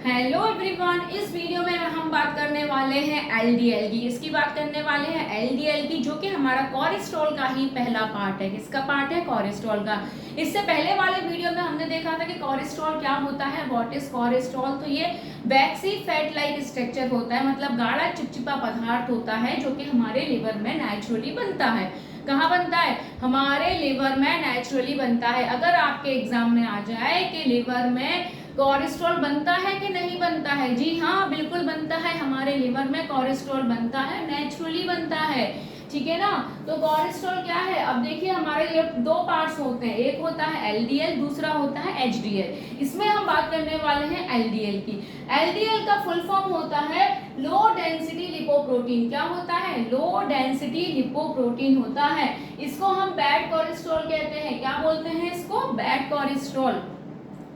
Hello everyone, इस video में हम बात करने वाले हैं एलडीएल की। इसकी बात करने वाले हैं एलडीएल की, जो कि हमारा कोलेस्ट्रॉल का ही पहला पार्ट है। किसका पार्ट है? कोलेस्ट्रॉल का। इससे पहले वाले वीडियो में हमने देखा था कि कोलेस्ट्रॉल क्या होता है, व्हाट इज कोलेस्ट्रॉल। तो ये वैक्सी फैट लाइक स्ट्रक्चर होता है, मतलब गाढ़ा चिपचिपा पदार्थ होता है जो कि हमारे लिवर में नेचुरली बनता है। कहाँ बनता है? हमारे लिवर में नेचुरली बनता है। अगर आपके एग्जाम में आ जाए कि लिवर में कोलेस्ट्रॉल बनता है कि नहीं बनता है, जी हाँ, बिल्कुल बनता है। हमारे लिवर में कोलेस्ट्रॉल बनता है, नेचुरली बनता है। ठीक है ना। तो कोलेस्ट्रॉल क्या है? अब देखिए, हमारे ये दो पार्ट्स होते हैं, एक होता है एलडीएल, दूसरा होता है एचडीएल। इसमें हम बात करने वाले हैं एलडीएल की। एलडीएल का फुल फॉर्म होता है लो डेंसिटी लिपोप्रोटीन। क्या होता है? लो डेंसिटी लिपोप्रोटीन होता है। इसको हम बैड कोलेस्ट्रॉल कहते हैं। क्या बोलते हैं इसको? Bad cholesterol.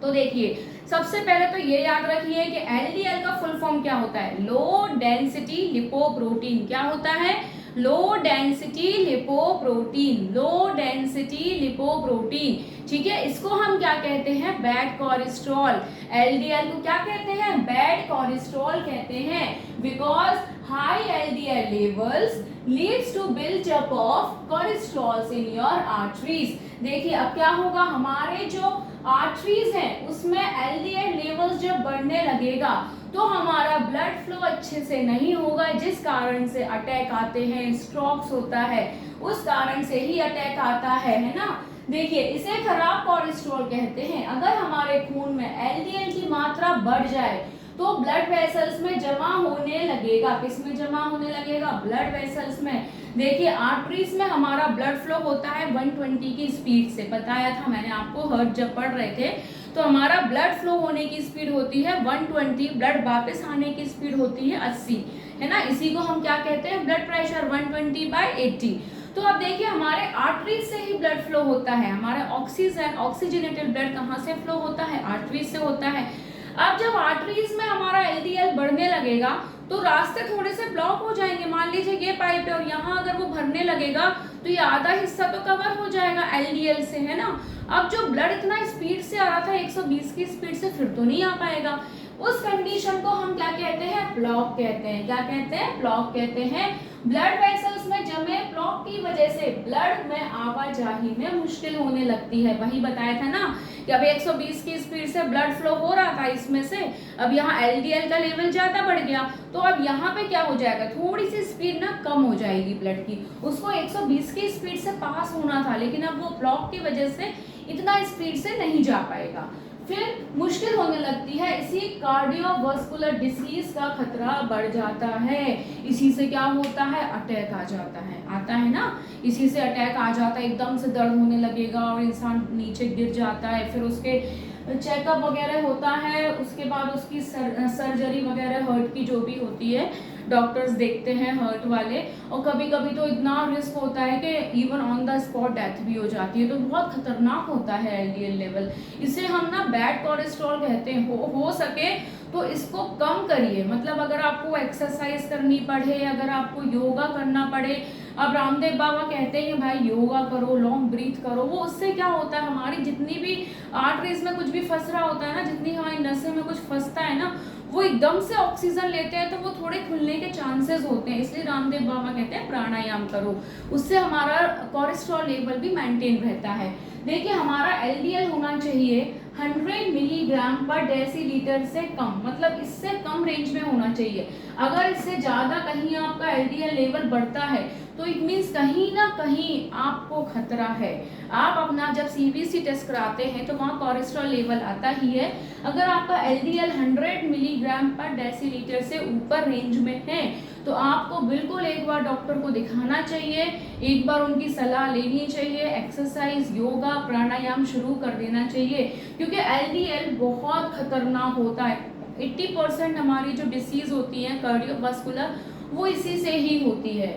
तो देखिए, सबसे पहले तो ये याद रखिए कि एलडीएल का फुल फॉर्म क्या होता है? Low density lipoprotein. क्या होता है? Low density lipoprotein. Low density lipoprotein. ठीक है, इसको हम क्या कहते हैं? Bad cholesterol. एलडीएल को क्या कहते हैं? बैड कोलेस्ट्रॉल कहते हैं, because high LDL levels leads to buildup of cholesterol in your arteries. देखिए, अब क्या होगा, हमारे जो आर्टरीज हैं उसमें एलडीएल लेवल्स जब बढ़ने लगेगा तो हमारा ब्लड फ्लो अच्छे से नहीं होगा, जिस कारण से अटैक आते हैं, स्ट्रोक्स होता है, उस कारण से ही अटैक आता है ना। देखिए, इसे खराब कोलेस्ट्रॉल कहते हैं। अगर हमारे खून में एलडीएल की मात्रा बढ़ जाए तो ब्लड वेसल्स में जमा होने लगेगा। किस में जमा होने लगेगा? ब्लड वेसल्स में। देखिए, आर्टरीज में हमारा ब्लड फ्लो होता है 120 की स्पीड से। बताया था मैंने आपको, हर्ट जब पढ़ रहे थे तो हमारा ब्लड फ्लो होने की स्पीड होती है 120, ब्लड वापस आने की स्पीड होती है 80, है ना। इसी को हम क्या कहते हैं? Blood pressure 120/80। तो अब देखिए, हमारे आर्टरीज से ही ब्लड फ्लो होता है। हमारा ऑक्सीजनेटेड ब्लड कहाँ से फ्लो होता है? आर्टरीज से होता है। अब जब आर्टरीज में हमारा एलडीएल बढ़ने लगेगा तो रास्ते थोड़े से ब्लॉक हो जाएंगे। मान लीजिए ये पाइप है और यहाँ अगर वो भरने लगेगा तो ये आधा हिस्सा तो कवर हो जाएगा एलडीएल से, है ना। अब जो ब्लड इतना स्पीड से आ रहा था 120 की स्पीड से, फिर तो नहीं आ पाएगा। उस कंडीशन को हम क्या कहते हैं? ब्लॉक कहते हैं। क्या कहते हैं? ब्लॉक कहते हैं। ब्लड वेसल्स में जमे ब्लॉक की वजह से ब्लड में आवाजाही में मुश्किल होने लगती है। वही बताया था ना कि अब 120 की स्पीड से ब्लड फ्लो हो रहा था इसमें से, अब यहाँ एलडीएल का लेवल ज्यादा बढ़ गया तो अब यहाँ पे क्या हो जाएगा? थोड़ी सी स्पीड ना कम हो जाएगी ब्लड की। उसको 120 की स्पीड से पास होना था, लेकिन अब वो ब्लॉक की वजह से इतना स्पीड से नहीं जा पाएगा, फिर मुश्किल होने लगती है। इसी कार्डियोवास्कुलर डिसीज का खतरा बढ़ जाता है। इसी से क्या होता है? अटैक आ जाता है, आता है ना। इसी से अटैक आ जाता है, एकदम से दर्द होने लगेगा और इंसान नीचे गिर जाता है। फिर उसके चेकअप वगैरह होता है, उसके बाद उसकी सर्जरी वगैरह हर्ट की जो भी होती है, डॉक्टर्स देखते हैं हर्ट वाले। और कभी कभी तो इतना रिस्क होता है कि even on the spot death भी हो जाती है। तो बहुत खतरनाक होता है एलडीएल लेवल। इसे हम ना बैड कोलेस्ट्रॉल कहते हैं। हो सके तो इसको कम करिए। मतलब अगर आपको एक्सरसाइज करनी पड़े, अगर आपको योगा करना पड़े, अब रामदेव बाबा कहते हैं भाई योगा करो, लॉन्ग ब्रीथ करो। वो उससे क्या होता है, हमारी जितनी भी आर्टरीज में कुछ भी फंस रहा होता है ना, जितनी हमारी नसें में कुछ फंसता है ना, वो एकदम से ऑक्सीजन लेते हैं तो वो थोड़े खुलने के चांसेस होते हैं। इसलिए रामदेव बाबा कहते हैं प्राणायाम करो, उससे हमारा कोलेस्ट्रॉल लेवल भी मेंटेन रहता है। देखिए, हमारा एलडीएल होना चाहिए 100 मिलीग्राम पर डेसीलीटर से कम, मतलब इससे कम रेंज में होना चाहिए। अगर इससे ज्यादा कहीं आपका एलडीएल लेवल बढ़ता है तो इट मीन्स कहीं ना कहीं आपको खतरा है। आप अपना जब सीबीसी टेस्ट कराते हैं तो वहाँ कोलेस्ट्रॉल लेवल आता ही है। अगर आपका एलडीएल 100 मिलीग्राम पर डेसीलीटर से ऊपर रेंज में है तो आपको बिल्कुल एक बार डॉक्टर को दिखाना चाहिए, एक बार उनकी सलाह लेनी चाहिए, एक्सरसाइज, योगा, प्राणायाम शुरू कर देना चाहिए, क्योंकि एलडीएल बहुत खतरनाक होता है। 80% हमारी जो डिसीज होती है कार्डियोवास्कुलर, वो इसी से ही होती है।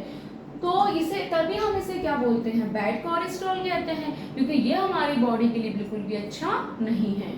तो इसे तभी हम इसे क्या बोलते हैं? बैड कोलेस्ट्रॉल कहते हैं, क्योंकि ये हमारी बॉडी के लिए बिल्कुल भी अच्छा नहीं है।